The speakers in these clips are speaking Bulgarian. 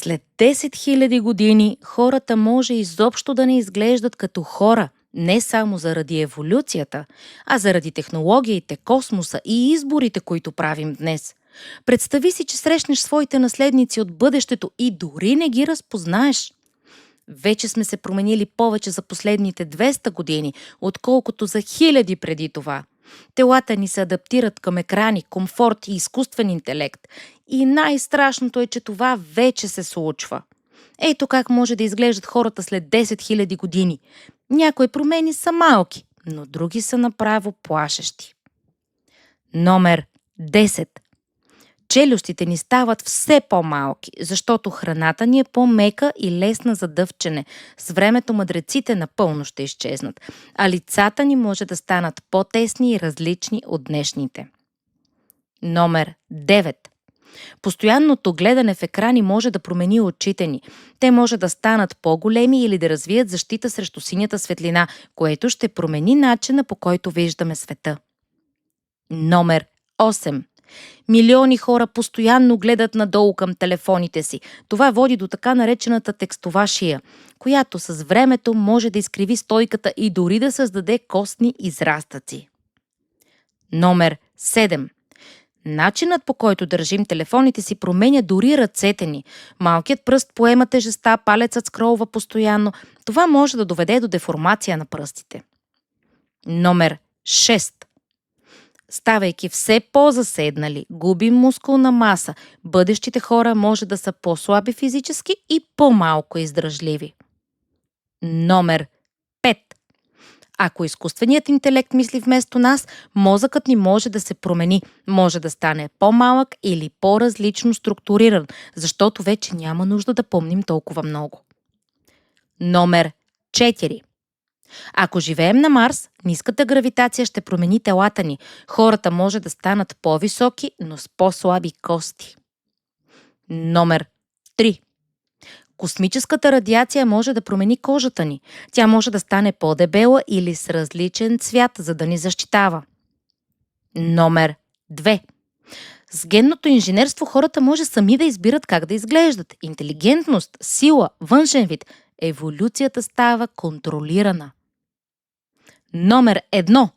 След 10 000 години хората може изобщо да не изглеждат като хора, не само заради еволюцията, а заради технологиите, космоса и изборите, които правим днес. Представи си, че срещнеш своите наследници от бъдещето и дори не ги разпознаеш. Вече сме се променили повече за последните 200 години, отколкото за хиляди преди това. Телата ни се адаптират към екрани, комфорт и изкуствен интелект. И най-страшното е, че това вече се случва. Ето как може да изглеждат хората след 10 000 години. Някои промени са малки, но други са направо плашещи. Номер 10. Челюстите ни стават все по-малки, защото храната ни е по-мека и лесна за дъвчене. С времето мъдреците напълно ще изчезнат, а лицата ни може да станат по-тесни и различни от днешните. Номер 9. Постоянното гледане в екрани може да промени очите ни. Те може да станат по-големи или да развият защита срещу синята светлина, което ще промени начина, по който виждаме света. Номер 8. Милиони хора постоянно гледат надолу към телефоните си. Това води до така наречената текстова шия, която с времето може да изкриви стойката и дори да създаде костни израстъци. Номер 7. Начинът, по който държим телефоните си, променя дори ръцете ни. Малкият пръст поема тежестта, палецът скролва постоянно. Това може да доведе до деформация на пръстите. Номер 6. Ставайки все по-заседнали, губим мускулна маса, бъдещите хора може да са по-слаби физически и по-малко издръжливи. Номер 5. Ако изкуственият интелект мисли вместо нас, мозъкът ни може да се промени, може да стане по-малък или по-различно структуриран, защото вече няма нужда да помним толкова много. Номер 4. Ако живеем на Марс, ниската гравитация ще промени телата ни. Хората може да станат по-високи, но с по-слаби кости. Номер 3. Космическата радиация може да промени кожата ни. Тя може да стане по-дебела или с различен цвят, за да ни защитава. Номер 2. С генното инженерство хората може сами да избират как да изглеждат. Интелигентност, сила, външен вид. Еволюцията става контролирана. Номер 1.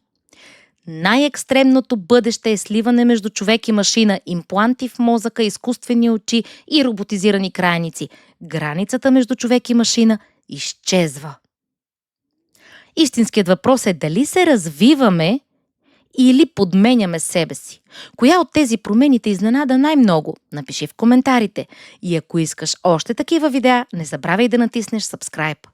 Най-екстремното бъдеще е сливане между човек и машина, импланти в мозъка, изкуствени очи и роботизирани крайници. Границата между човек и машина изчезва. Истинският въпрос е дали се развиваме или подменяме себе си. Коя от тези промени те изненада най-много? Напиши в коментарите. И ако искаш още такива видеа, не забравяй да натиснеш subscribe.